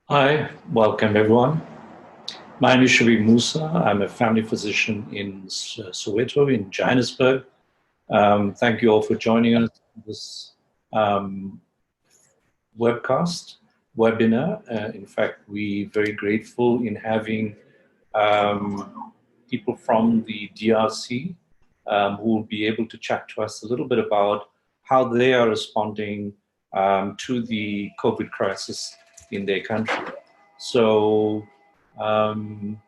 Hi, welcome everyone. My name is Shabib Musa. I'm a family physician in Soweto, in Johannesburg. Thank you all for joining us in this um, webinar. In fact, we're very grateful in having people from the DRC who will be able to chat to us a little bit about how they are responding to the COVID crisis in their country. So I'm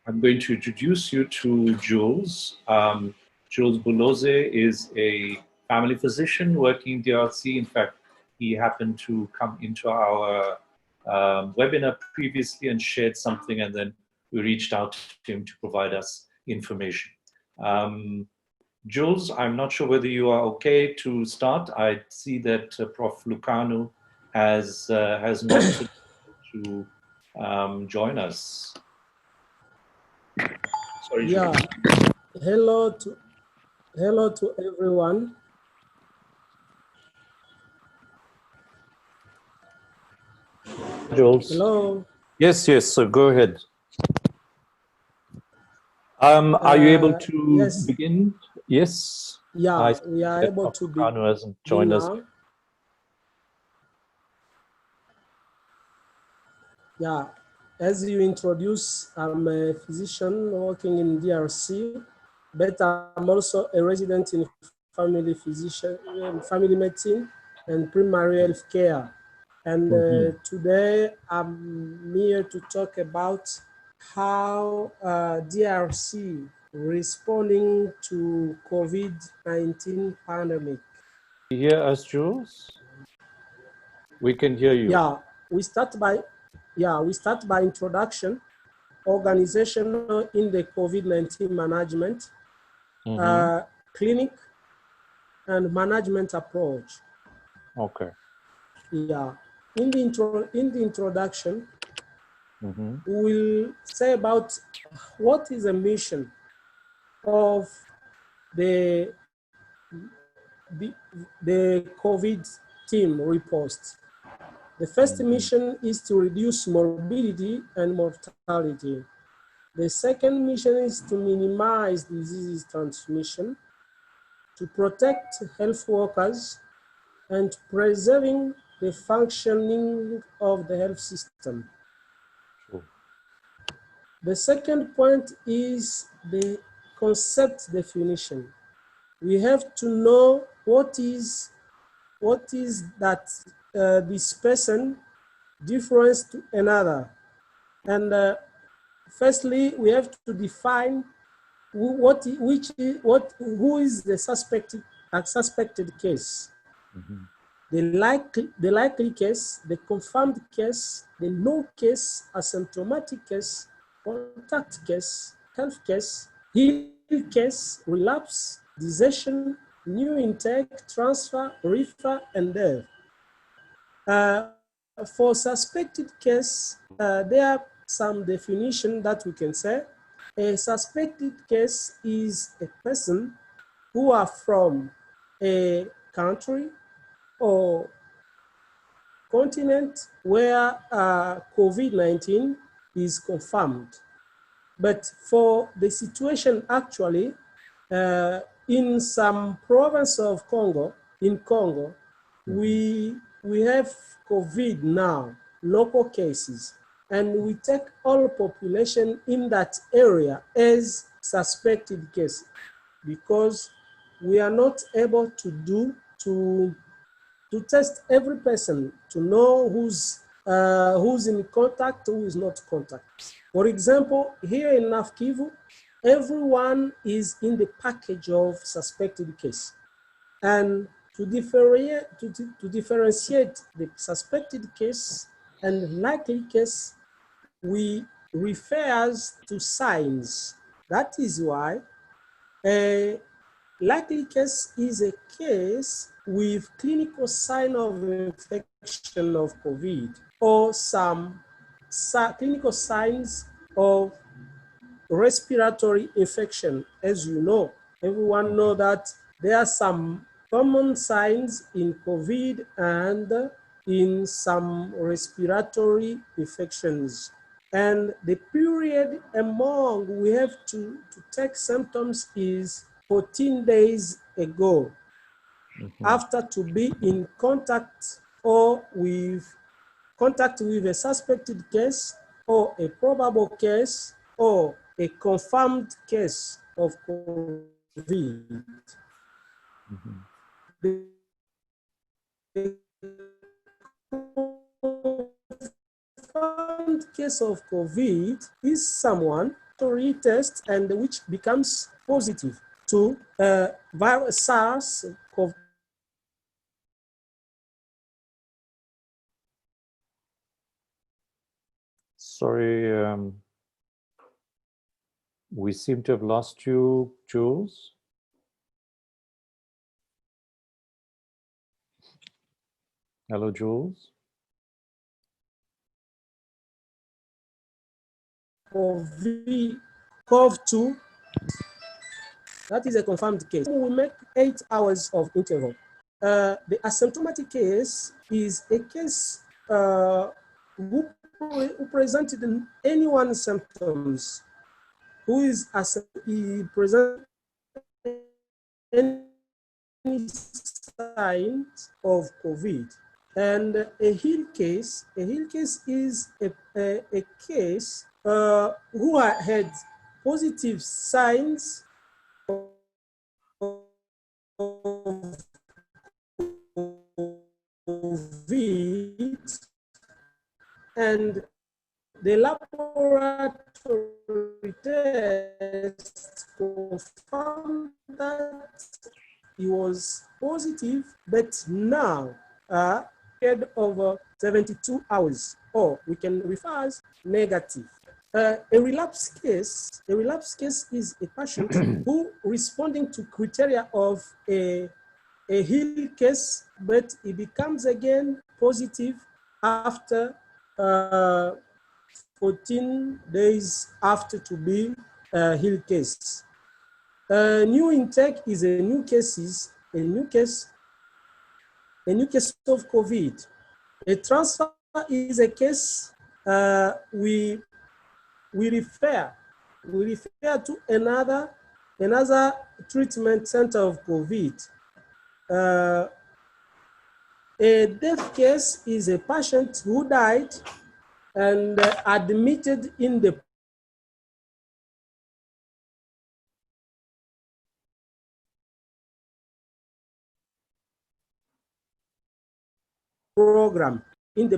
going to introduce you to Jules. Jules Buloze is a family physician working in DRC. In fact, he happened to come into our webinar previously and shared something, and then we reached out to him to provide us information. Jules, I'm not sure whether you are okay to start. I see that Prof. Lukanu has not to join us. Sorry, yeah. Hello to everyone. Jules. Hello. Yes. So go ahead. Are you able to yes. begin? Yes. Yeah, we are able to begin. Hasn't joined us. Yeah, as you introduced, I'm a physician working in DRC, but I'm also a resident in family medicine and primary health care. And today I'm here to talk about how DRC responding to COVID-19 pandemic. Can you hear us, Jules? We can hear you. Yeah, we start by introduction, organizational in the COVID-19 management, clinic, and management approach. Okay. Yeah, in the introduction, we'll say about what is the mission of the COVID team report. The first mission is to reduce morbidity and mortality. The second mission is to minimize disease transmission, to protect health workers, and preserving the functioning of the health system. Sure. The second point is the concept definition. We have to know what is that this person difference to another. And firstly, we have to define who is the suspected case. The likely case, the confirmed case, the no case, asymptomatic case, contact case, health case, heal case, relapse, desertion, new intake, transfer, refer, and death. For suspected case, there are some definition that we can say. A suspected case is a person who are from a country or continent where COVID-19 is confirmed. But for the situation actually, in some province of Congo, we have COVID now, local cases, and we take all population in that area as suspected case because we are not able to test every person to know who's in contact, who is not contact. For example, here in North Kivu, everyone is in the package of suspected case. And to differentiate the suspected case and likely case, we refer to signs. That is why a likely case is a case with clinical sign of infection of COVID or some clinical signs of respiratory infection. As you know, everyone know that there are some common signs in COVID and in some respiratory infections. And the period among we have to take symptoms is 14 days ago, after to be in contact or with a suspected case or a probable case or a confirmed case of COVID. The confirmed case of COVID is someone to retest and which becomes positive to virus SARS-CoV. Sorry, we seem to have lost you, Jules. Hello, Jules. CoV-2, that is a confirmed case. We make 8 hours of interval. The asymptomatic case is a case who presented any one symptoms, who is present any signs of COVID. And a Hill case is a case who had positive signs of COVID, and the laboratory test confirmed that he was positive, but now period of 72 hours, or we can refer as negative. A relapse case is a patient who responding to criteria of a Hill case, but it becomes again positive after 14 days after to be a Hill case. New intake is a new case of COVID. A transfer is a case we refer to another treatment center of COVID. A death case is a patient who died and admitted in the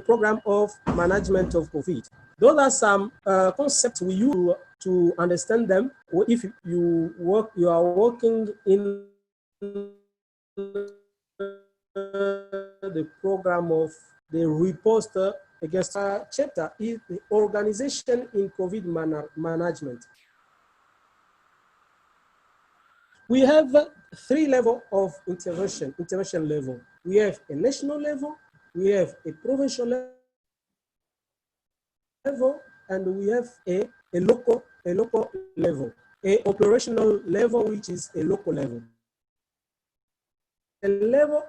program of management of COVID. Those are some concepts we use to understand them. If you are working in the program of the riposte against chapter is the organization in COVID management. We have 3 levels of intervention level. We have a national level, we have a provincial level, and we have a local level, a operational level, which is a local level. A level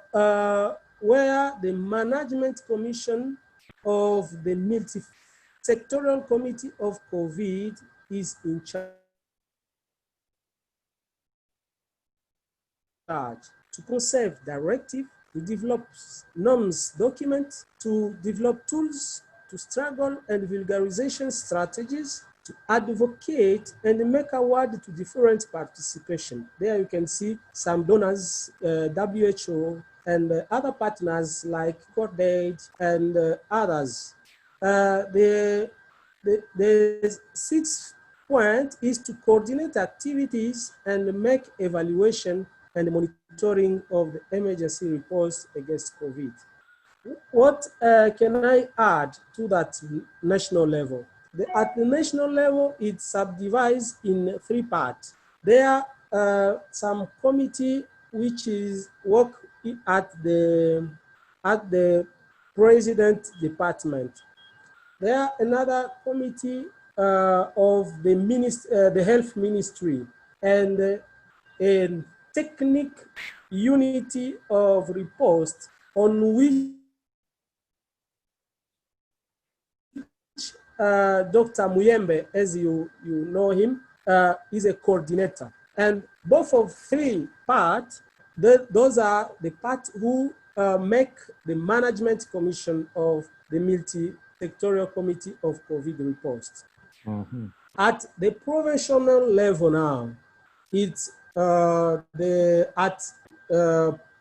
where the management commission of the multi-sectorial committee of COVID is in charge to conserve directive, to develop norms documents, to develop tools, to struggle and vulgarization strategies, to advocate and make award to different participation. There you can see some donors, WHO, and other partners like CordAid and others. The 6th point is to coordinate activities and make evaluation and monitoring of the emergency response against COVID. What can I add to that national level? At the national level, it's subdivided in 3 parts. There are some committee which is work at the president department. There are another committee of the health ministry, and a technical unity of riposte on which Dr. Muyembe, as you know him, is a coordinator. And both of three parts, those are the parts who make the management commission of the multi-sectorial committee of COVID response. Mm-hmm. At the provincial level now, it's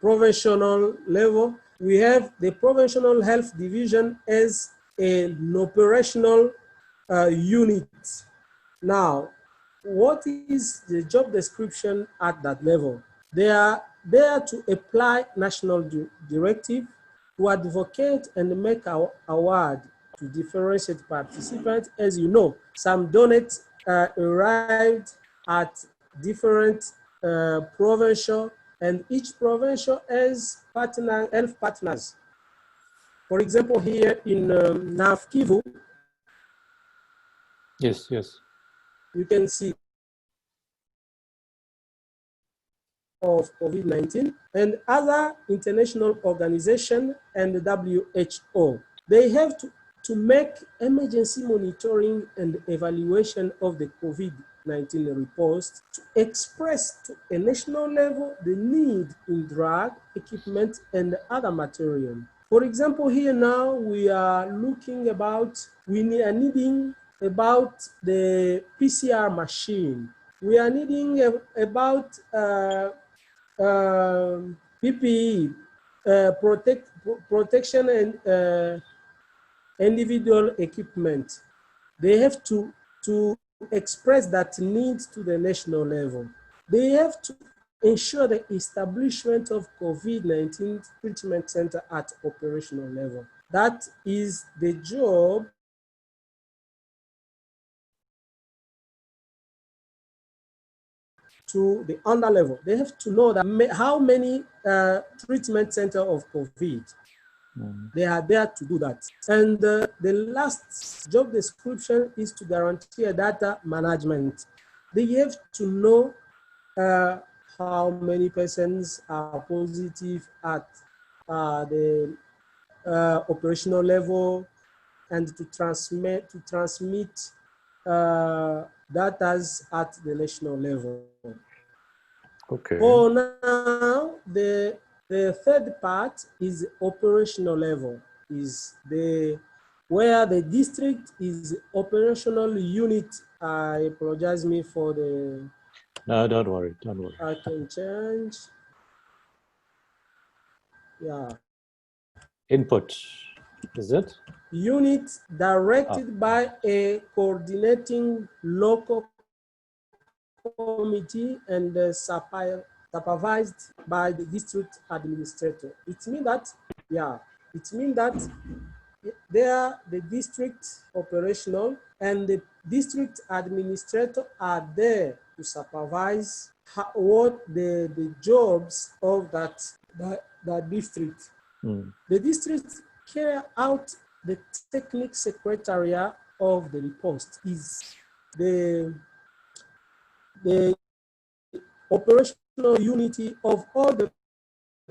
provincial level, we have the provincial health division as an operational unit. Now, what is the job description at that level? They are there to apply national directive, to advocate and make award to differentiate participants. As you know, some donates arrived at different provincial, and each provincial has health partners. For example, here in North Kivu, yes, you can see of COVID-19 and other international organizations and the WHO. They have to make emergency monitoring and evaluation of the COVID-19 response to express to a national level the need in drug, equipment, and other material. For example, here now we are looking about, we are needing about the PCR machine. We are needing about PPE, protection and individual equipment. They have to express that need to the national level. They have to ensure the establishment of COVID-19 treatment center at operational level. That is the job to the under level. They have to know that how many treatment center of COVID. They are there to do that. And the last job description is to guarantee a data management. They have to know how many persons are positive at the operational level, and to transmit data at the national level. Okay. For now, the third part is operational level, is where the district is operational unit. I apologize me for the. No, don't worry. I can change. Yeah. Input, is it? Unit directed by a coordinating local committee and supervised by the district administrator. It means that, they are the district operational and the district administrator are there to supervise what the jobs of that district. The district carry out the technical secretariat of the post is the operational unity of all the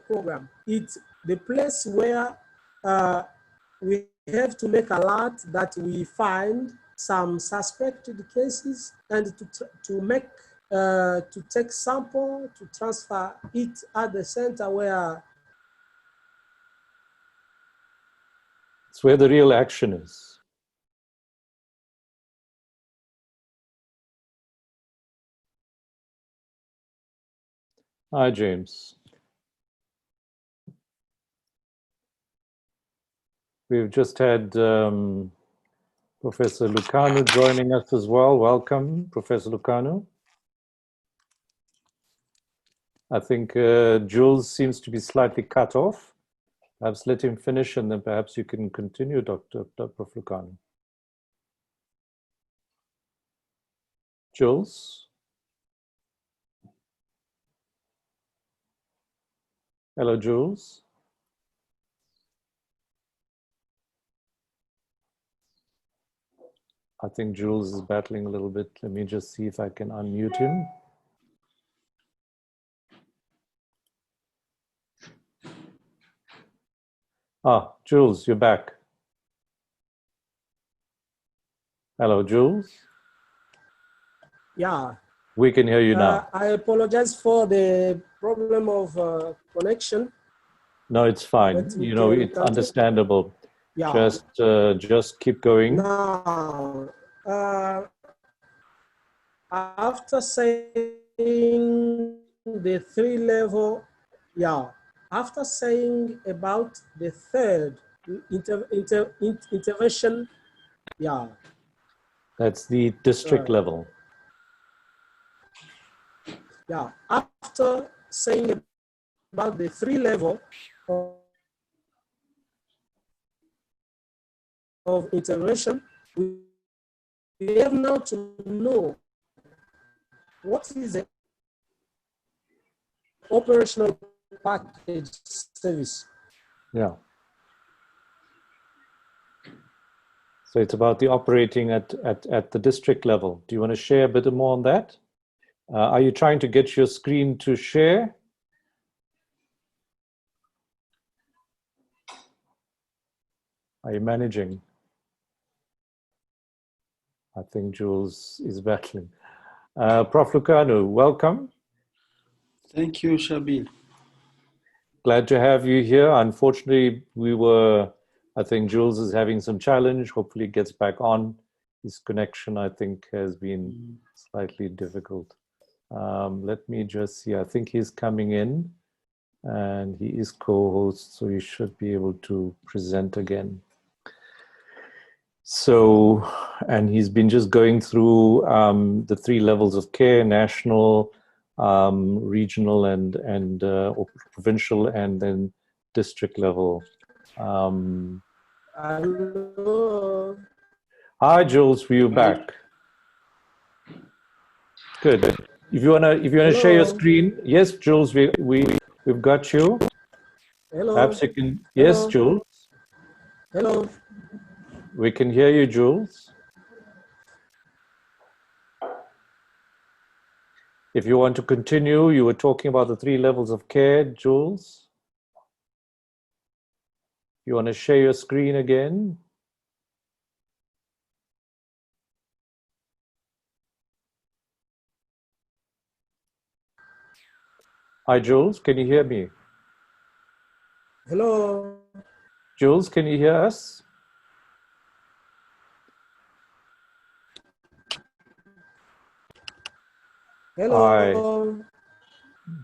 program. It's the place where we have to make alert that we find some suspected cases and to take sample, to transfer it at the center where it's where the real action is. Hi, James. We've just had Professor Lukanu joining us as well. Welcome, Professor Lukanu. I think Jules seems to be slightly cut off. Perhaps let him finish and then perhaps you can continue, Dr. Lukanu. Jules? Hello, Jules. I think Jules is battling a little bit. Let me just see if I can unmute him. Ah, Jules, you're back. Hello, Jules. Yeah. We can hear you now. I apologize for the problem of connection. No, it's fine. But we You know, can it's continue. understandable. Yeah. Just keep going. Now, after saying the three level, yeah, after saying about the third intervention, yeah. That's the district level. Yeah, after saying about the three level of intervention, we have now to know what is the operational package service. Yeah. So it's about the operating at the district level. Do you want to share a bit more on that? Are you trying to get your screen to share? Are you managing? I think Jules is battling. Prof. Lukanu, welcome. Thank you, Shabir. Glad to have you here. Unfortunately, I think Jules is having some challenge. Hopefully it gets back on. His connection, I think, has been slightly difficult. Let me just see. I think he's coming in and he is co-host, so he should be able to present again. So, and he's been just going through the three levels of care: national, regional, and or provincial, and then district level. Hello. Hi, Jules, were you back? Good. If you wanna share your screen, yes, Jules, we've got you. Hello. Perhaps you can. Yes, Hello. Jules. Hello. We can hear you, Jules. If you want to continue, you were talking about the three levels of care, Jules. You want to share your screen again? Hi, Jules, can you hear me? Hello. Jules, can you hear us? Hello.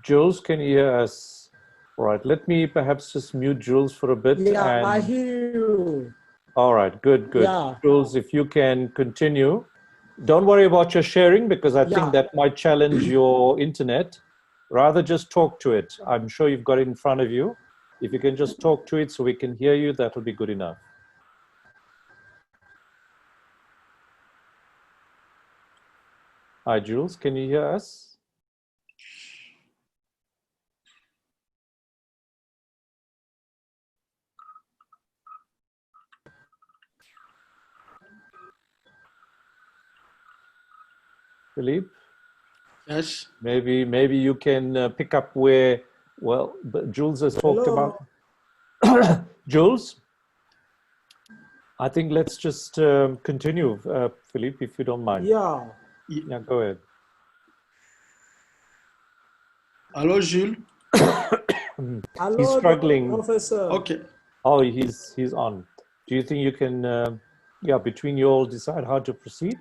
Jules, can you hear us? All right, let me perhaps just mute Jules for a bit. Yeah, and... I hear you. All right, good. Yeah. Jules, if you can continue. Don't worry about your sharing because I think that might challenge your internet. Rather just talk to it. I'm sure you've got it in front of you. If you can just talk to it so we can hear you, that'll be good enough. Hi, Jules, can you hear us? Philippe? Yes. Maybe you can pick up where, well, Jules has talked about. Jules? I think let's just continue, Philippe, if you don't mind. Yeah. Yeah, go ahead. Hello, Jules. Hello, he's struggling. Professor. Okay. Oh, he's on. Do you think you can, between you all decide how to proceed?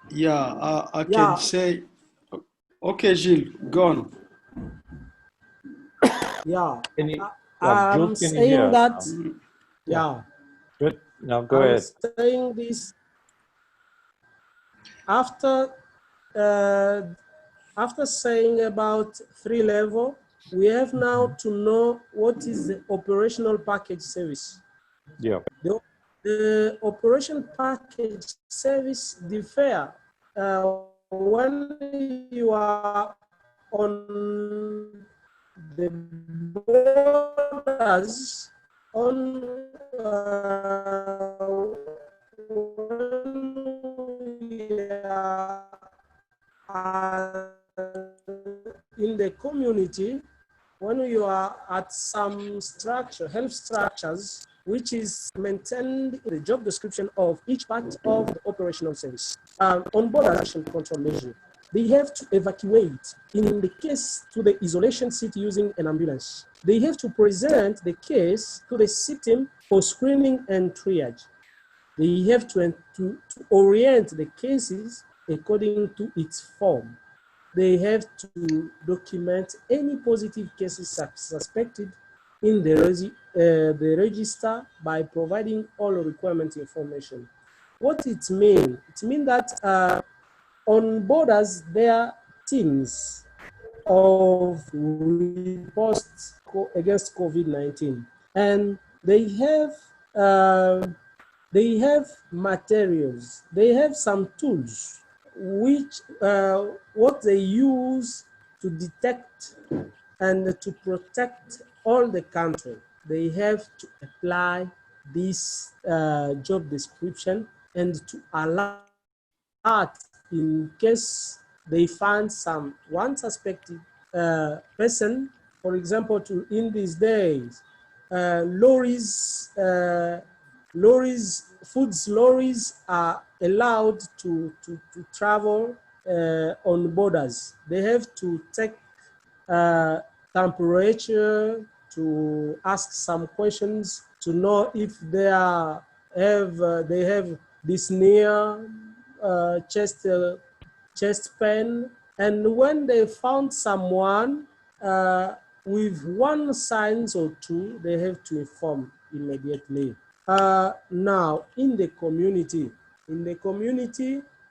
Yeah, I can say, okay, Jules, go on. Yeah. Jules, I'm can you saying hear that, us? Good. Now go ahead. I'm saying this after saying about three level, we have now to know what is the operational package service. Yeah. The operation package service differ when you are on the borders on when we are in the community, when you are at some structure, health structures, which is maintained in the job description of each part of the operational service. On board action control measure, they have to evacuate, in the case, to the isolation seat using an ambulance. They have to present the case to the system for screening and triage. They have to orient the cases according to its form. They have to document any positive cases suspected in the register by providing all requirement information. What it means? It means that on borders, there are teams of riposte against COVID-19, and they have materials, they have some tools which what they use to detect and to protect all the country. They have to apply this job description and to alert in case they find one suspected person. For example, in these days, foods lorries are allowed to travel on borders. They have to take temperature, to ask some questions, to know if they have dyspnea, chest pain, and when they found someone with one signs or two, they have to inform immediately. Now, in the community,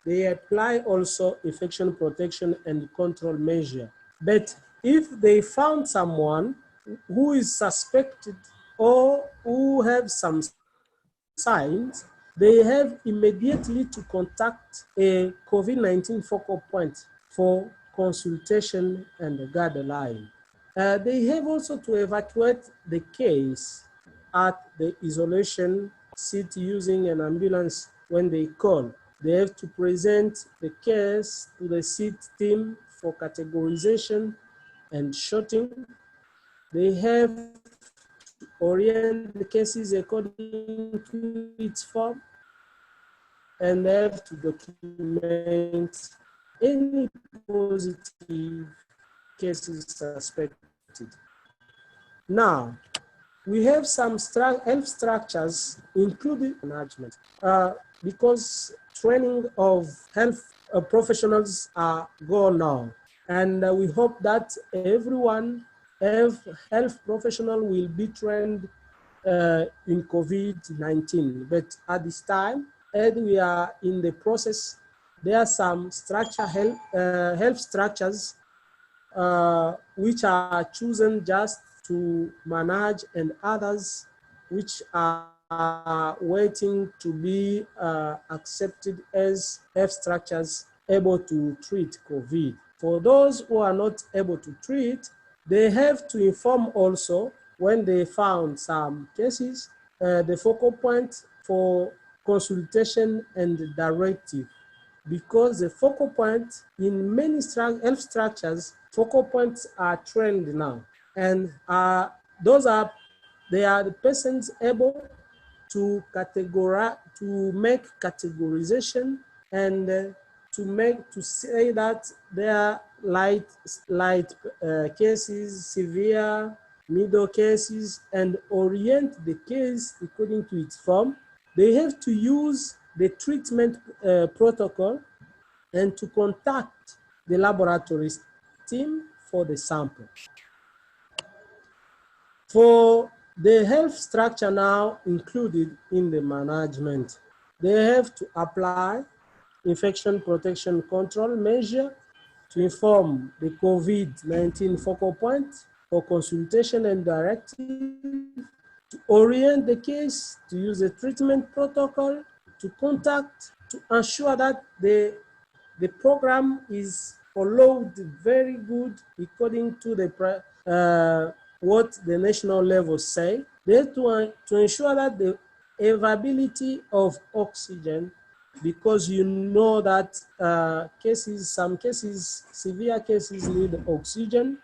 they apply also infection protection and control measure. But if they found someone who is suspected or who have some signs, they have immediately to contact a COVID-19 focal point for consultation and guideline. They have also to evacuate the case at the isolation seat using an ambulance when they call. They have to present the case to the seat team for categorization and shorting. They have to orient the cases according to its form, and they have to document any positive cases suspected. Now, we have some health structures, including management, because training of health professionals are gone now. And we hope that everyone, health professional will be trained in COVID-19. But at this time, as we are in the process, there are some health structures which are chosen just to manage, and others which are waiting to be accepted as health structures able to treat COVID. For those who are not able to treat, they have to inform also when they found some cases, the focal point for consultation and directive, because the focal point in many health structures, focal points are trained now, and they are the persons able to make categorization and to say that there are light cases, severe, middle cases, and orient the case according to its form. They have to use the treatment protocol and to contact the laboratory team for the sample. For the health structure now included in the management, they have to apply infection protection control measure to inform the COVID-19 focal point for consultation and directive, to orient the case, to use a treatment protocol, to contact, to ensure that the program is followed very good according to the what the national levels say. They have to ensure that the availability of oxygen, because you know that some cases, severe cases need oxygen,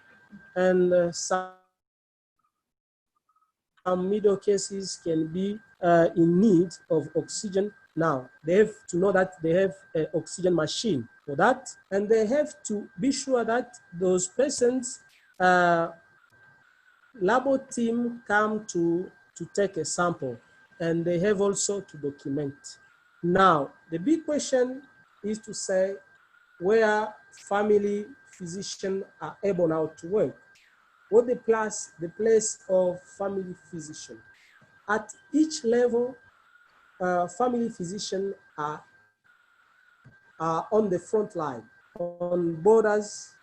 and some middle cases can be in need of oxygen. Now, they have to know that they have an oxygen machine for that, and they have to be sure that those patients, labo team come to take a sample, and they have also to document. Now, the big question is to say where family physicians are able now to work. What the place of family physician? At each level, family physicians are on the front line, on borders,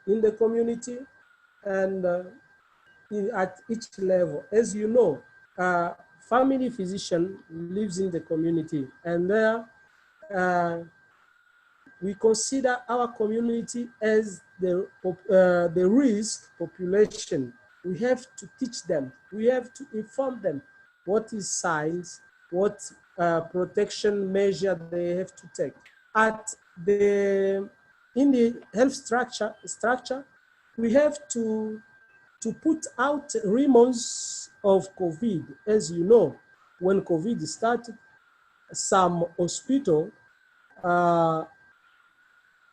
in the community, and at each level. As you know, family physician lives in the community, and there we consider our community as the risk population. We have to teach them, we have to inform them what is signs, what protection measure they have to take. In the health structure, we have to put out remnants of COVID. As you know, when COVID started, some hospital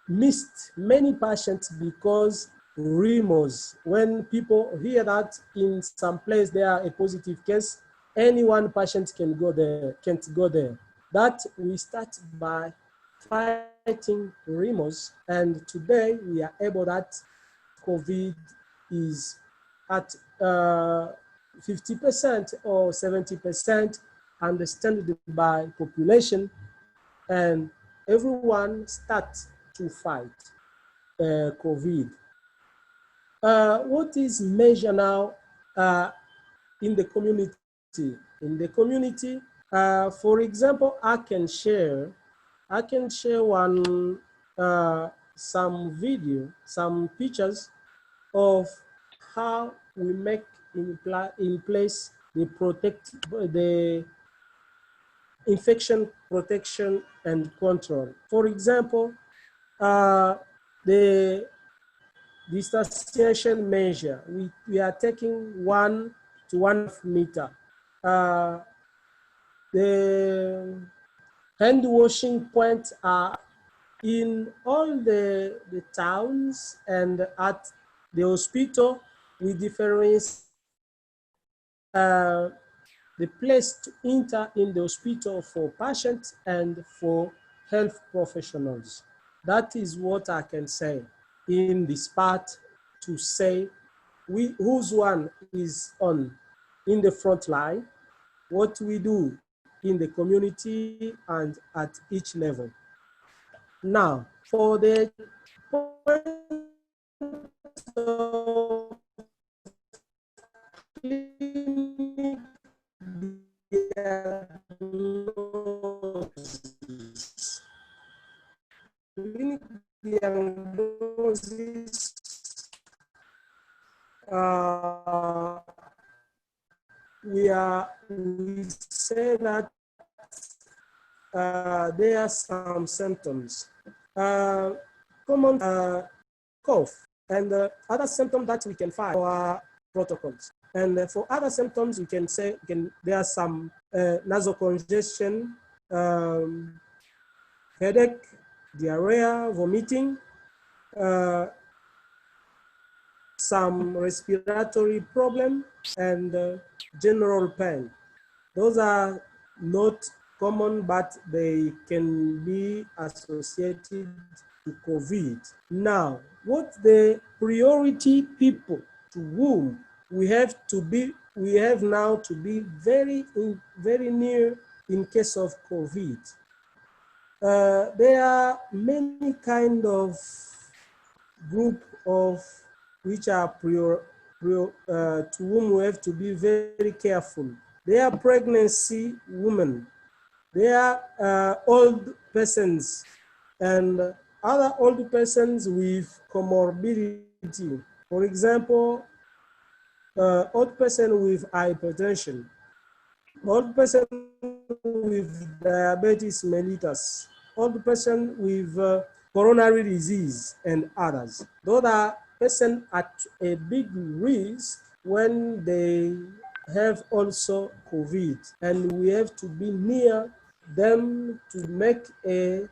missed many patients because rumors. When people hear that in some place there are a positive case, any one patient can go there, can't go there. That we start by fighting rumors, and today we are able that COVID is at 50% or 70% understood by population, and everyone starts to fight COVID. What is measured now in the community? In the community, for example, I can share some video, some pictures of how we make in place the infection protection and control. For example, the distanciation measure, we are taking 1 to 1.5 meter. The hand washing points are in all the towns, and at the hospital we differentiate the place to enter in the hospital for patients and for health professionals. That is what I can say in this part, to say whose one is in the front line, what we do in the community and at each level. Now, for the clinic diagnosis, we say that there are some symptoms. Common cough and other symptoms that we can find for our protocols. And for other symptoms, we can say there are some nasal congestion, headache, diarrhea, vomiting, some respiratory problem, and general pain. Those are not common, but they can be associated to COVID. Now, what the priority people to whom we have now to be very near in case of COVID. There are many kind of group of which are to whom we have to be very careful. They are pregnancy women. They are old persons and other old persons with comorbidity. For example, old person with hypertension, old person with diabetes mellitus, old person with coronary disease, and others. Those are persons at a big risk when they have also COVID, and we have to be near them to make a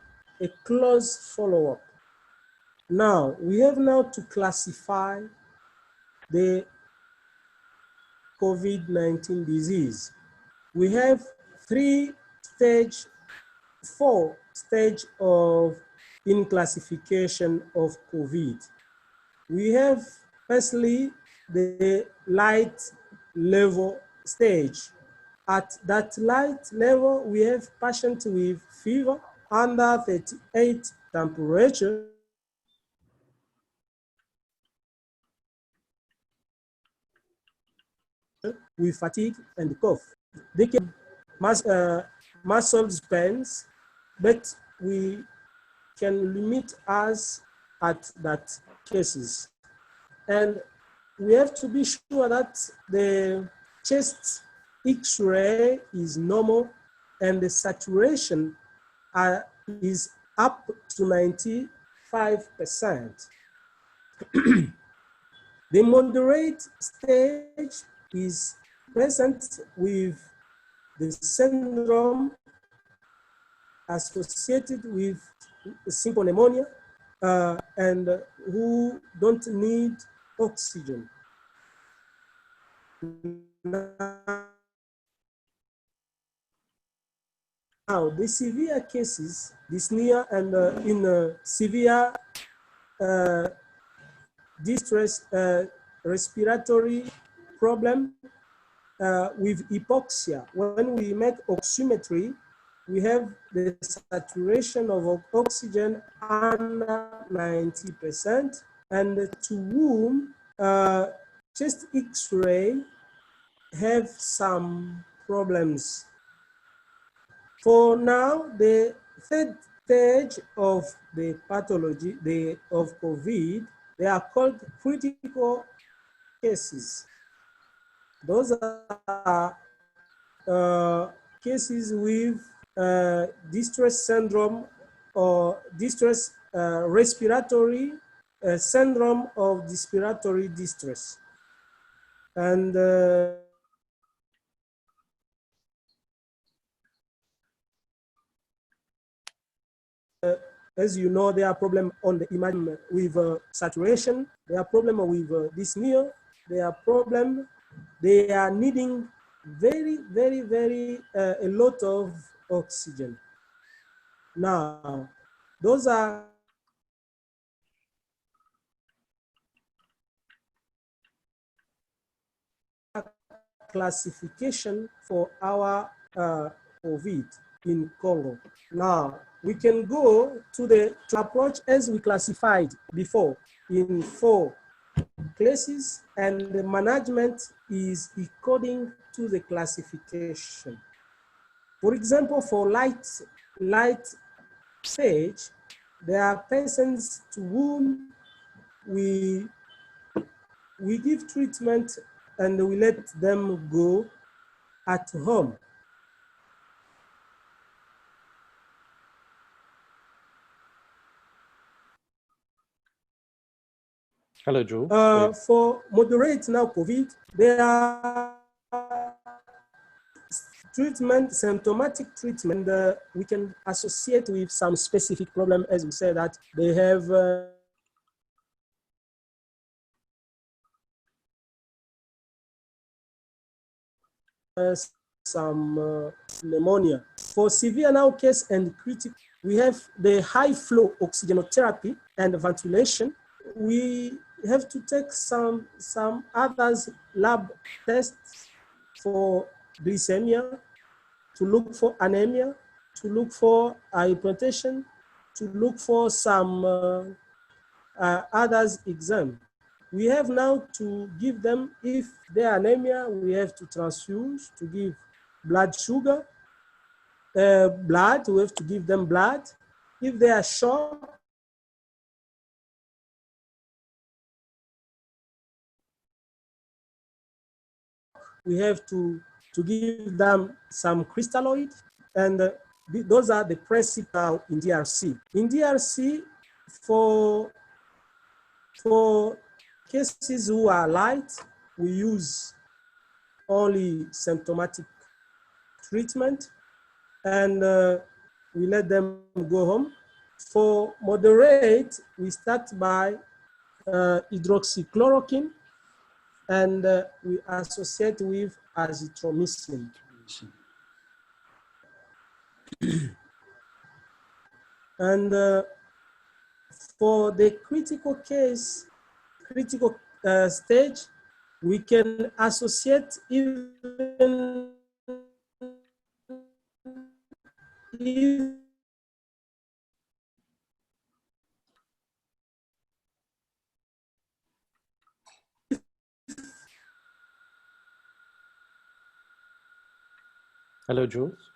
close follow-up. Now, we have now to classify the COVID-19 disease. We have four stage in classification of COVID. We have firstly the light level stage. At that light level, we have patients with fever under 38 temperature, with fatigue and cough. They can muscle pains, but we can limit us at that cases. And we have to be sure that the chest X-ray is normal and the saturation is up to 95%. The moderate stage is present with the syndrome associated with simple pneumonia and who don't need oxygen. Now, the severe cases, dyspnea and in severe distress, respiratory problem with hypoxia. When we make oximetry, we have the saturation of oxygen under 90%, and to whom chest X-ray have some problems. For now, the third stage of the pathology of COVID, they are called critical cases. Those are cases with distress syndrome or distress respiratory syndrome of respiratory distress. And as you know, there are problems on the imaging with saturation, there are problems with dyspnea, there are problems, they are needing very a lot of oxygen. Now, those are classification for our COVID in Congo. Now, we can go to the approach as we classified before in 4 classes, and the management is according to the classification. For example, for light stage, there are persons to whom we give treatment and we let them go at home. Hello, Jules. For moderate now COVID, there are treatment, symptomatic treatment, we can associate with some specific problem, as we said that they have some pneumonia. For severe now case and critical, we have the high flow oxygenotherapy and ventilation. We have to take some others lab tests for glycemia, to look for anemia, to look for hypertension, to look for some others exam. We have now to give them, if they are anemia, we have to transfuse, to give blood sugar, blood, we have to give them blood. If they are short, we have to give them some crystalloid, and those are the principal in DRC. In DRC, for cases who are light, we use only symptomatic treatment, and we let them go home. For moderate, we start by hydroxychloroquine, and we associate with azithromycin. And for the critical case, critical stage, we can associate even Hello, Jules.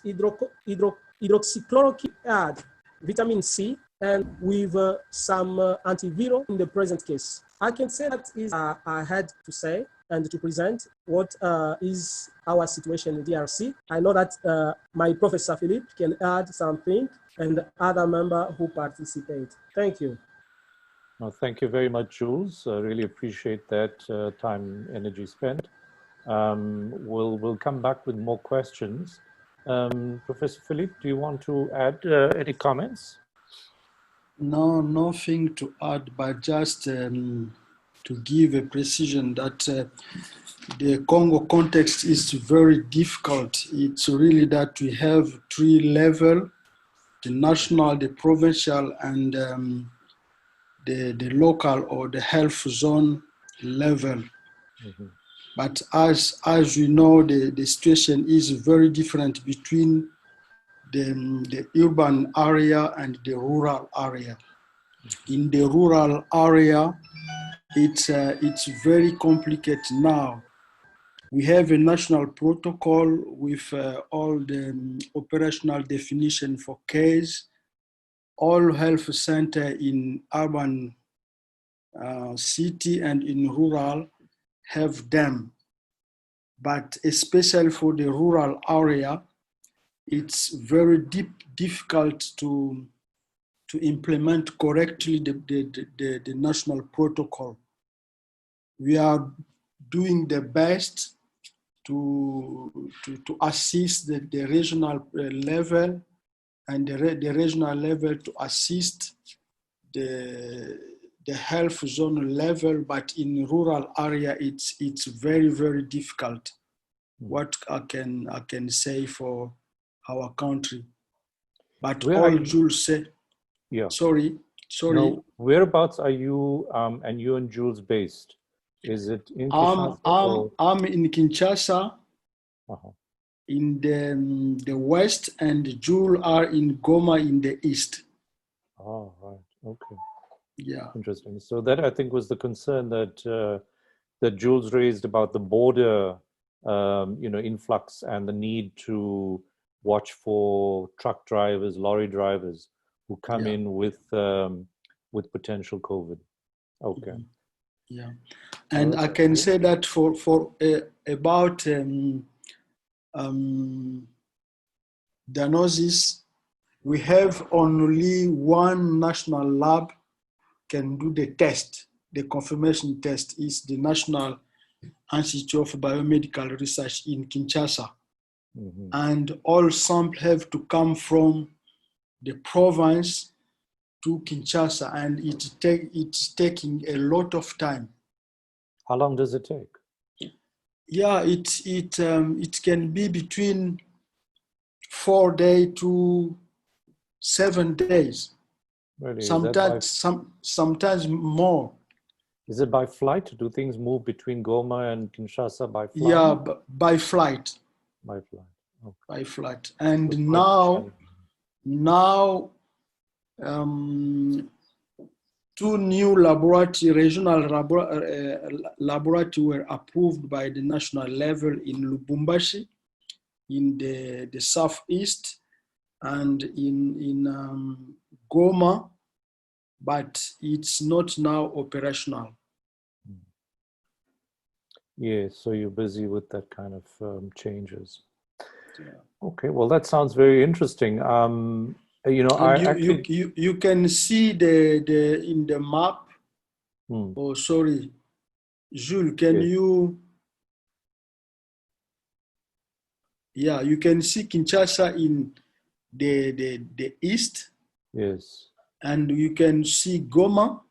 hydroxychloroquine add vitamin C and with some antiviral in the present case. I can say that is I had to say and to present what is our situation in DRC. I know that my Professor Philippe can add something and other member who participate. Thank you. Well, thank you very much, Jules. I really appreciate that time, energy spent. We'll come back with more questions. Professor Philippe, do you want to add any comments? No, nothing to add, but just to give a precision that the Congo context is very difficult. It's really that we have 3 levels: the national, the provincial, and the local or the health zone level. Mm-hmm. But as we know, the situation is very different between the urban area and the rural area. In the rural area, it's very complicated now. We have a national protocol with all the operational definition for case. All health center in urban city and in rural have them. But especially for the rural area, it's very difficult to implement correctly the national protocol. We are doing the best to assist the regional level and the regional level to assist the health zone level, but in rural area it's very, very difficult. What I can say for our country. But where all Jules said, yeah. Sorry. No, whereabouts are you and you and Jules based? Is it in Kinshasa? I'm in Kinshasa, in the west, and Jules are in Goma in the east. Oh, right. Okay. Yeah. Interesting. So that, I think, was the concern that that Jules raised about the border, influx and the need to watch for truck drivers, lorry drivers who come in with potential COVID. Okay. Mm-hmm. Yeah, and I can say that for about diagnosis, we have only one national lab can do the test. The confirmation test is the National Institute of Biomedical Research in Kinshasa. Mm-hmm. And all samples have to come from the province to Kinshasa, and it's taking a lot of time. How long does it take? Yeah, it can be between 4 days to 7 days. Really? Sometimes more. Is it by flight? Do things move between Goma and Kinshasa by flight? Yeah, by flight. By flight. Okay. By flight. And now 2 new regional laboratories were approved by the national level in Lubumbashi, in the southeast, and in Goma, but it's not now operational. Yeah, so you're busy with that kind of changes. Yeah. Okay, well, that sounds very interesting. You know, And I actually... you can see the in the map. Oh, sorry, Jules, can Yes. you? Yeah, you can see Kinshasa in the east. Yes. And you can see Goma.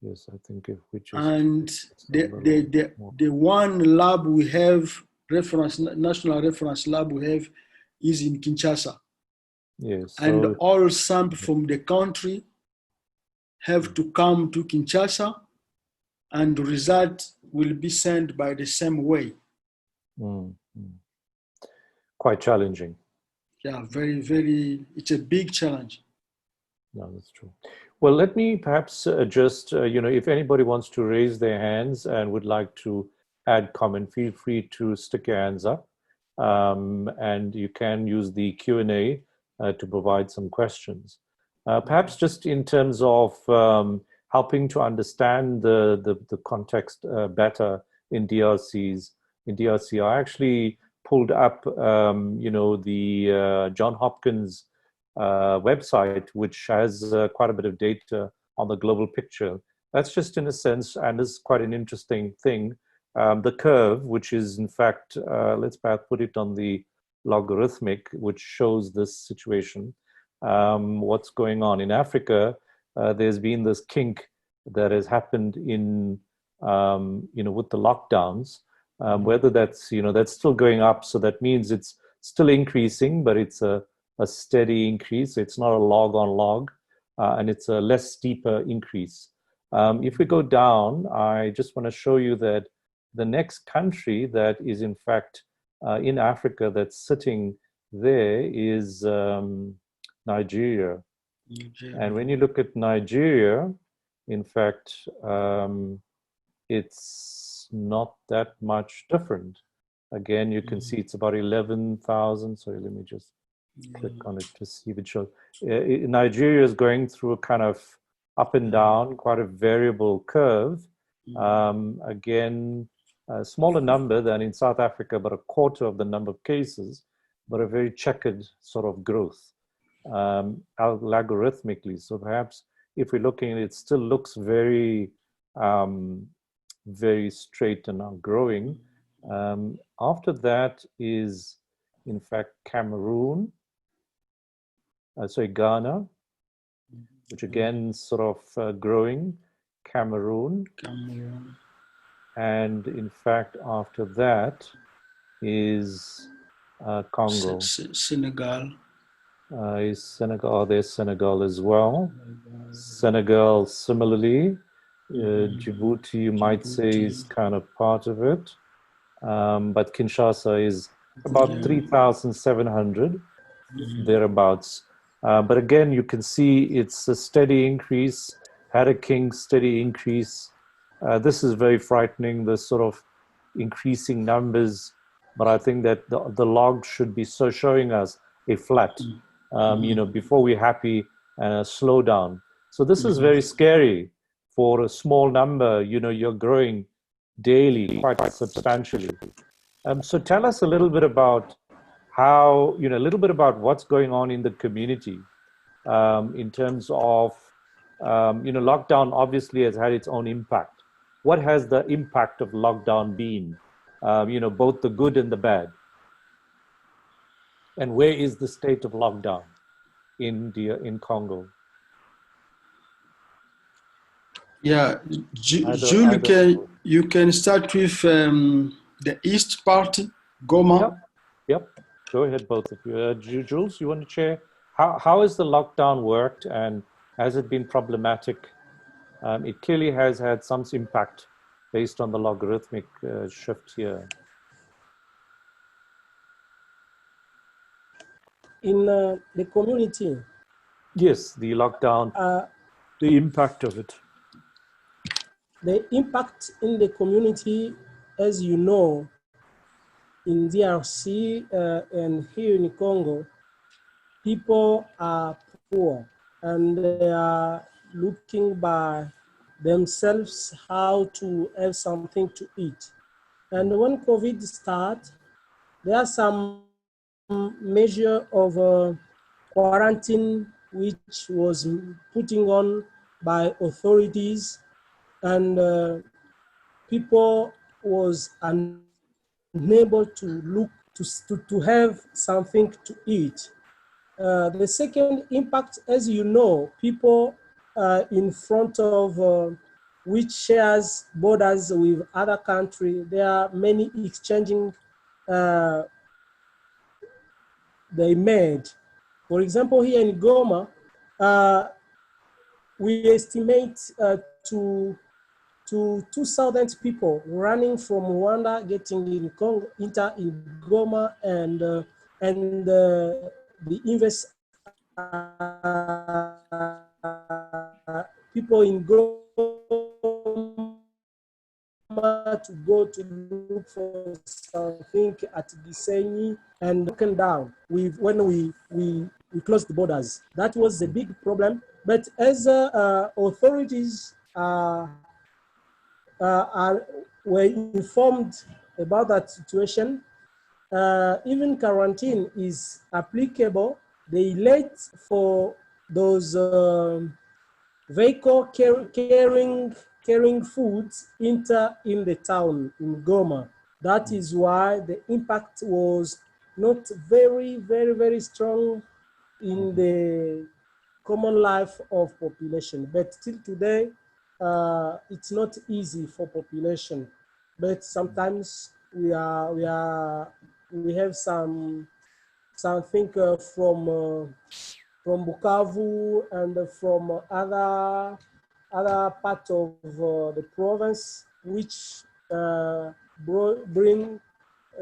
Yes, I think if we just... And the one lab we have, national reference lab we have, is in Kinshasa. Yes. And So all samples from the country have to come to Kinshasa, and the result will be sent by the same way. Quite challenging. Yeah, very, very, it's a big challenge. No, that's true. Well, let me perhaps just, you know, if anybody wants to raise their hands and would like to add comment, feel free to stick your hands up. And you can use the Q&A to provide some questions. Perhaps just in terms of helping to understand the context better in DRCs. In DRC, I actually pulled up, you know, the John Hopkins website, which has quite a bit of data on the global picture. That's just in a sense, and is quite an interesting thing. The curve, which is in fact, let's perhaps put it on the logarithmic, which shows this situation. What's going on in Africa? There's been this kink that has happened in, you know, with the lockdowns. Whether that's, you know, that's still going up, so that means it's still increasing, but it's a steady increase. It's not a log on log, and it's a less steeper increase. If we go down, I just want to show you that the next country that is in fact in Africa that's sitting there is Nigeria. And when you look at Nigeria, in fact, it's not that much different. Again, you can see it's about 11,000. Sorry, let me just click on it to see if it shows. Nigeria is going through a kind of up and down, quite a variable curve. Again, a smaller number than in South Africa, but a quarter of the number of cases, but a very checkered sort of growth, logarithmically. So perhaps if we're looking at it, still looks very, very straight and not growing. After that is, in fact, Cameroon, sorry, Ghana, which again sort of growing, Cameroon. And in fact, after that is Congo. Senegal. Is Senegal, oh, there's Senegal as well. Senegal similarly. Djibouti, you might say, is kind of part of it. But Kinshasa is about 3,700, thereabouts. But again, you can see it's a steady increase, had a king steady increase. This is very frightening, the sort of increasing numbers, but I think that the log should be so showing us a flat, you know, before we're happy and a slowdown. So this is very scary for a small number, you know, you're growing daily quite substantially. So tell us a little bit about how, you know, a little bit about what's going on in the community in terms of, you know, lockdown obviously has had its own impact. What has the impact of lockdown been? You know, both the good and the bad. And where is the state of lockdown in Congo? Yeah, Jules, you can start with the east part, Goma. Yep. Go ahead, both of you. Jules, you want to share how has the lockdown worked and has it been problematic? It clearly has had some impact based on the logarithmic shift here. In the community? Yes, the lockdown, the impact of it. The impact in the community, as you know, in DRC and here in Congo, people are poor and they are looking by themselves how to have something to eat. And when COVID started, there are some measure of quarantine which was putting on by authorities, and people was unable to look to have something to eat. The second impact, as you know, people in front of which shares borders with other countries, there are many exchanging they made. For example, here in Goma, we estimate to 2,000 people running from Rwanda, getting in Congo, in Goma, and the invest people in Goma to go to look for something at Gisenyi and broken down when we closed the borders. That was a big problem. But as authorities were informed about that situation, even quarantine is applicable. They let for those vehicle carrying foods enter in the town in Goma. That is why the impact was not very strong in the common life of population. But till today, it's not easy for population. But sometimes we have something from Bukavu and from other part of the province, which bring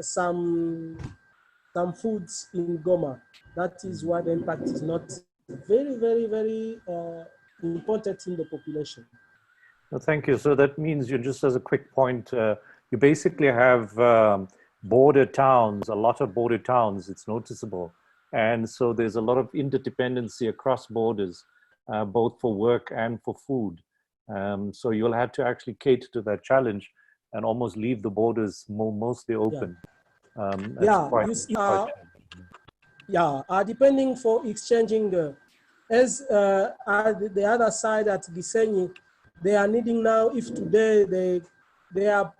some foods in Goma. That is why the impact is not very important in the population. Well, thank you. So that means, you just as a quick point, you basically have border towns, a lot of border towns, it's noticeable. And so there's a lot of interdependency across borders, both for work and for food. So you'll have to actually cater to that challenge and almost leave the borders mostly open. Depending for exchanging, as the other side at Gisenyi, they are needing now, if today they are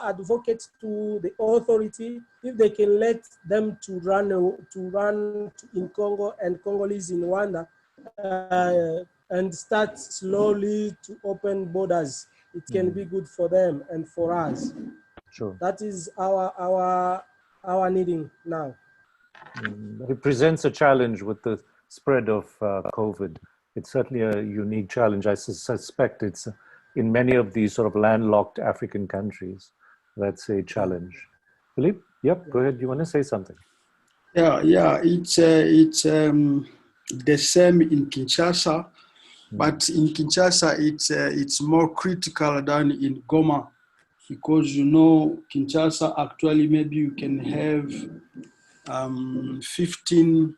advocates to the authority, if they can let them to run in Congo and Congolese in Rwanda, and start slowly to open borders, it can be good for them and for us. Sure. That is our needing now. It presents a challenge with the spread of COVID. It's certainly a unique challenge. I suspect it's in many of these sort of landlocked African countries. That's a challenge. Philippe, yep, go ahead. You want to say something? Yeah. It's the same in Kinshasa, but in Kinshasa it's more critical than in Goma, because Kinshasa actually maybe you can have 15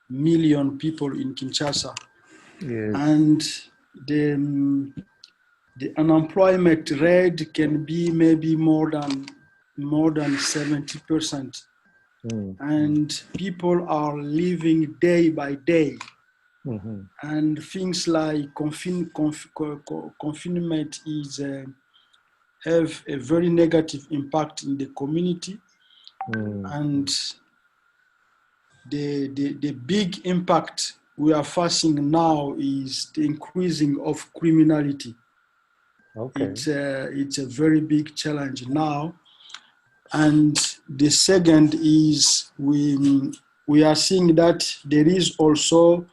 million people in Kinshasa. Yes. And the unemployment rate can be maybe more than 70%. And people are living day by day. And things like confinement have a very negative impact in the community. And the big impact we are facing now is the increasing of criminality. Okay. It's a very big challenge now. And the second is we are seeing that there is also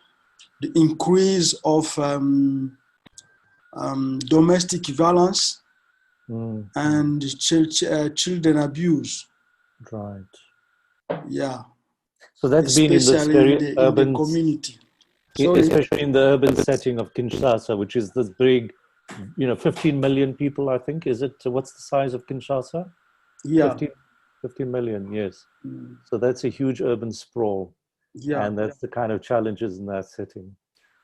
the increase of domestic violence and children abuse. Right. Yeah. So that's been in the urban community. Especially in the urban setting of Kinshasa, which is this big, 15 million people, I think. Is it? What's the size of Kinshasa? Yeah. 15 million, yes. So that's a huge urban sprawl. Yeah. And that's the kind of challenges in that setting.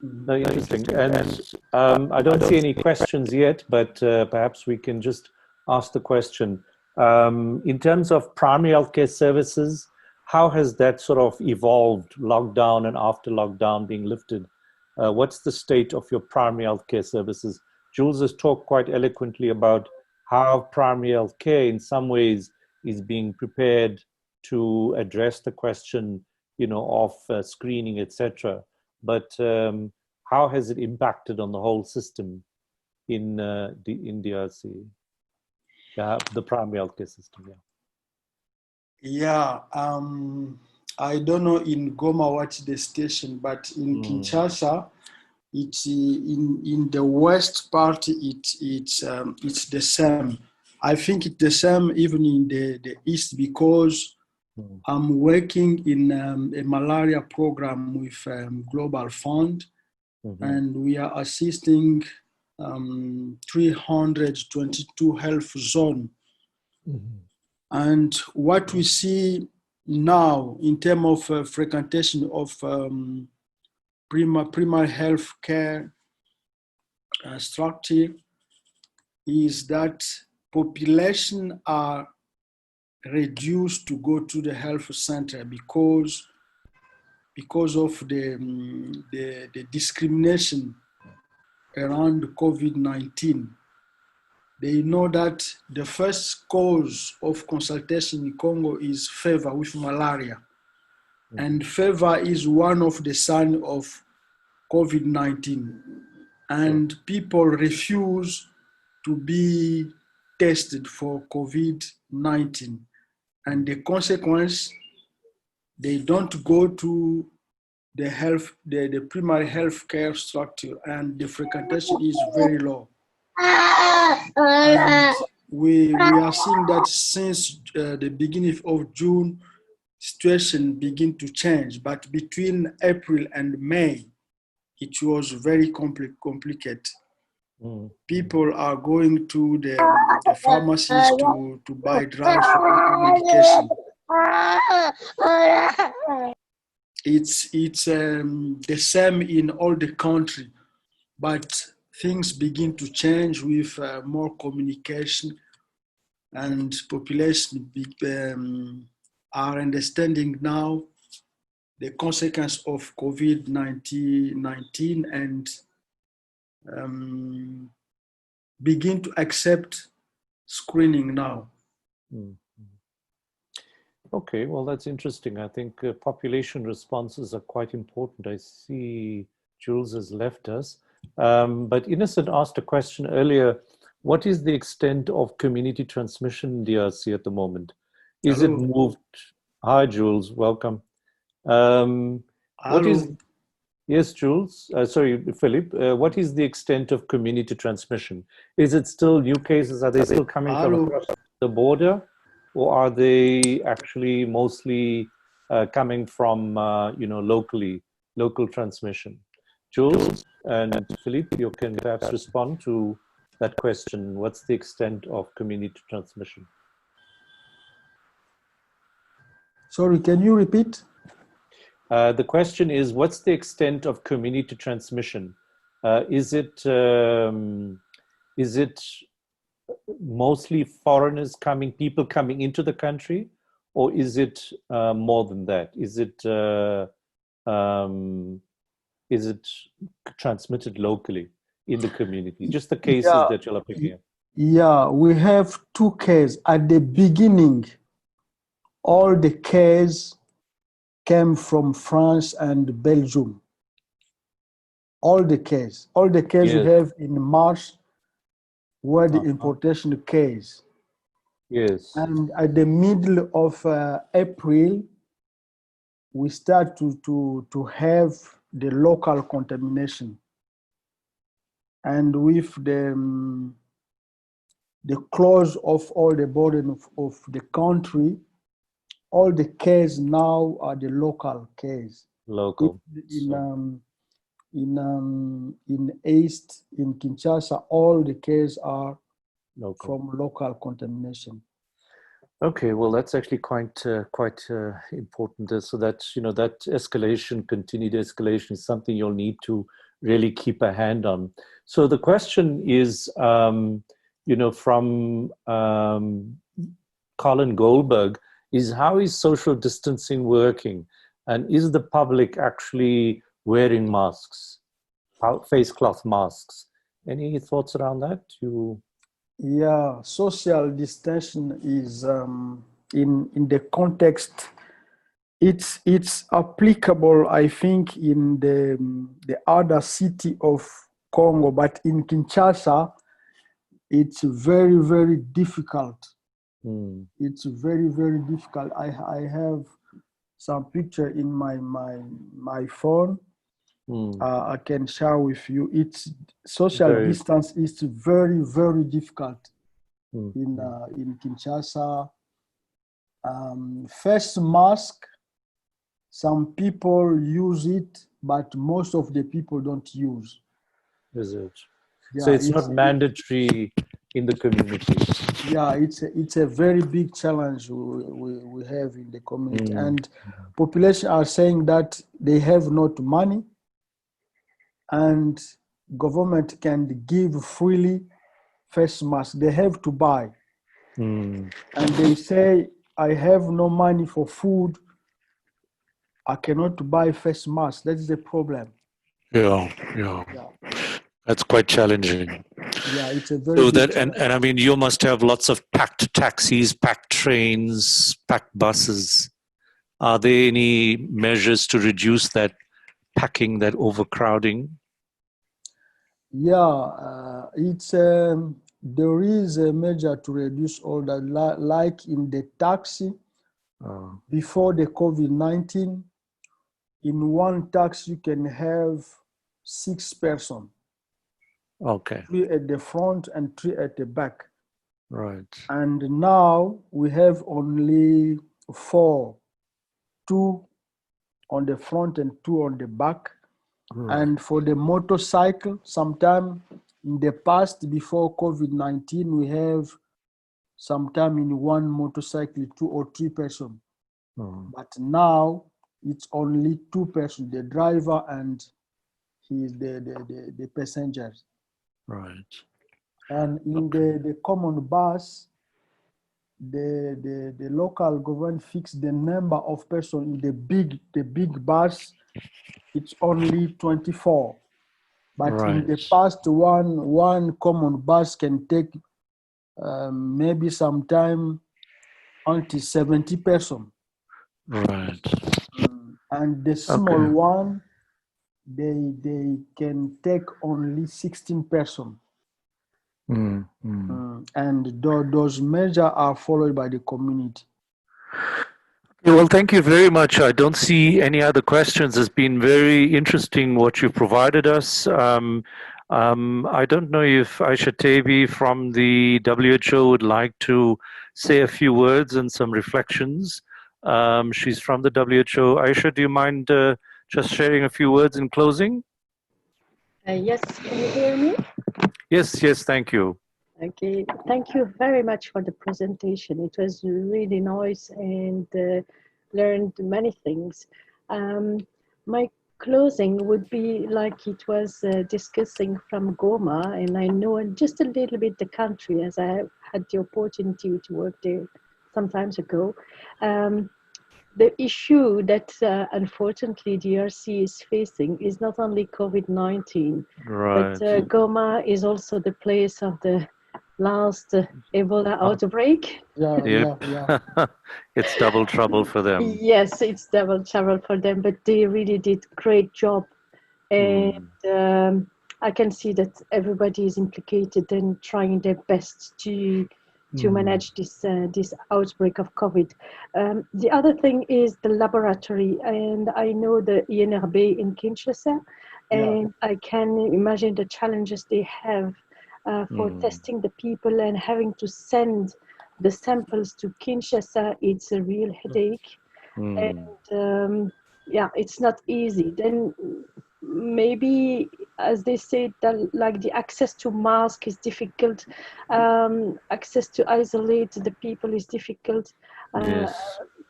No, interesting. And I don't see any questions yet, but perhaps we can just ask the question. In terms of primary healthcare services, how has that sort of evolved, lockdown and after lockdown being lifted? What's the state of your primary healthcare services? Jules has talked quite eloquently about how primary healthcare in some ways is being prepared to address the question, of screening, etc. But how has it impacted on the whole system in DRC, the primary healthcare system? Yeah, I don't know in Goma what's the station, but in Kinshasa, it's in the west part. It's the same. I think it's the same even in the east, because I'm working in a malaria program with Global Fund, and we are assisting 322 health zone. And what we see now in terms of frequentation of primary health care structure is that population are reduced to go to the health center because of the discrimination around COVID-19. They know that the first cause of consultation in Congo is fever with malaria. And fever is one of the signs of COVID-19. And people refuse to be tested for COVID-19. And the consequence, they don't go to the primary health care structure, and the frequentation is very low. And we are seeing that since the beginning of June, situation begin to change, but between April and May, it was very complicated. People are going to the pharmacies to buy drugs for medication. It's the same in all the country, but things begin to change with more communication, and population are understanding now the consequence of COVID-19 and begin to accept screening now. Okay, well, that's interesting. I think population responses are quite important. I see Jules has left us. But Innocent asked a question earlier. What is the extent of community transmission in DRC at the moment? Is it moved? Hi, Jules. Welcome. What is? Yes, Jules. Sorry, Philippe. What is the extent of community transmission? Is it still new cases? Are they still coming from across the border, or are they actually mostly coming from local transmission? Jules and Philippe, you can perhaps respond to that question. What's the extent of community transmission? Sorry, can you repeat? The question is, what's the extent of community transmission? Is it mostly foreigners people coming into the country, or is it more than that? Is it transmitted locally in the community? Just the cases that you're picking up. Yeah, we have two cases. At the beginning, all the cases came from France and Belgium. All the cases yes. We have in March were the importation case. Yes. And at the middle of April, we start to have the local contamination. And with the close of all the burden of the country, all the cases now are the local case. Local. In East, in Kinshasa, all the cases are from local contamination. Okay, well, that's actually quite important. So that that escalation, continued escalation, is something you'll need to really keep a hand on. So the question is, from Colin Goldberg, is how is social distancing working? And is the public actually wearing masks, face cloth masks? Any thoughts around that? Yeah, social distancing is in the context. It's applicable, I think, in the other city of Congo, but in Kinshasa, it's very, very difficult. It's very, very difficult. I have some picture in my phone. I can share with you. It's social distance is very, very difficult in Kinshasa. Face mask, some people use it, but most of the people don't use. Is it? Yeah, so it's not mandatory in the community. Yeah, it's a very big challenge we have in the community, and population are saying that they have not money, and government can give freely face masks. They have to buy, and they say, I have no money for food, I cannot buy face masks. That is the problem. Yeah. That's quite challenging. Yeah, it's a very so big that challenge. and I mean, you must have lots of packed taxis, packed trains, packed buses. Are there any measures to reduce that packing, that overcrowding? Yeah, there is a measure to reduce all that, like in the taxi. Before the COVID-19, in one taxi you can have 6 persons. Okay. 3 at the front and 3 at the back. Right. And now we have only 4, 2 on the front and 2 on the back. Right. And for the motorcycle, sometime in the past, before COVID-19, we have sometime in one motorcycle 2 or 3 persons. But now it's only 2 persons, the driver and the passengers. Right. And in the common bus, the local government fixed the number of persons in the big bus. It's only 24. But in the past, one common bus can take maybe sometime until 70 persons. Right. And the small one, they can take only 16 persons. And those measures are followed by the community. Well, thank you very much. I don't see any other questions. It's been very interesting what you've provided us. I don't know if Aisha Tebi from the WHO would like to say a few words and some reflections. She's from the WHO. Aisha, do you mind just sharing a few words in closing? Yes, can you hear me? Yes, thank you. Okay, thank you very much for the presentation. It was really nice and learned many things. My closing would be like it was discussing from Goma, and I know just a little bit the country as I had the opportunity to work there some time ago. The issue that unfortunately DRC is facing is not only COVID-19, but Goma is also the place of the last Ebola outbreak. Yeah. It's double trouble for them. Yes, it's double trouble for them, but they really did great job. And I can see that everybody is implicated and trying their best to manage this outbreak of COVID. The other thing is the laboratory, and I know the INRB in Kinshasa, and I can imagine the challenges they have for testing the people and having to send the samples to Kinshasa. It's a real headache, and it's not easy. Then maybe, as they say, that like the access to mask is difficult, access to isolate the people is difficult.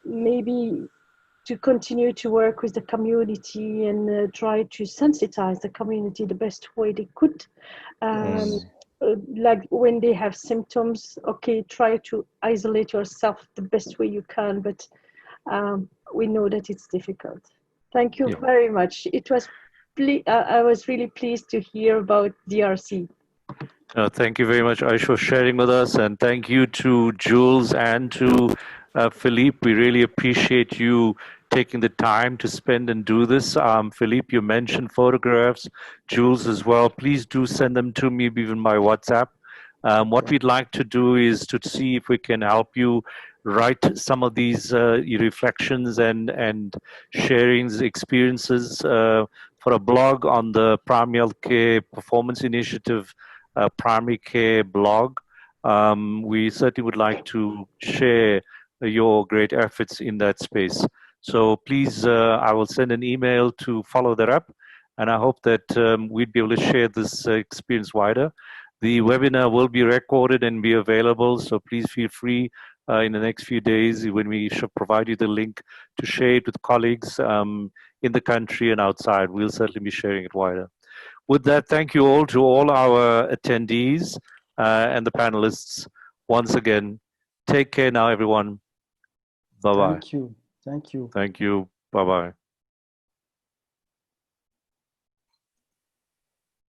Maybe to continue to work with the community and try to sensitize the community the best way they could. like when they have symptoms, okay, try to isolate yourself the best way you can, but we know that it's difficult. Thank you very much. It was, I was really pleased to hear about DRC. Thank you very much, Aish, for sharing with us, and thank you to Jules and to Philippe. We really appreciate you taking the time to spend and do this. Philippe, you mentioned photographs. Jules as well. Please do send them to me, even by WhatsApp. What we'd like to do is to see if we can help you write some of these reflections and sharings, experiences for a blog on the Primary Health Care Performance Initiative primary care blog. We certainly would like to share your great efforts in that space. So please, I will send an email to follow that up, and I hope that we'd be able to share this experience wider. The webinar will be recorded and be available, so please feel free in the next few days when we should provide you the link to share it with colleagues in the country and outside. We'll certainly be sharing it wider. With that, thank you all to all our attendees and the panelists. Once again, take care now, everyone. Bye-bye. Thank you. Thank you. Thank you. Bye-bye.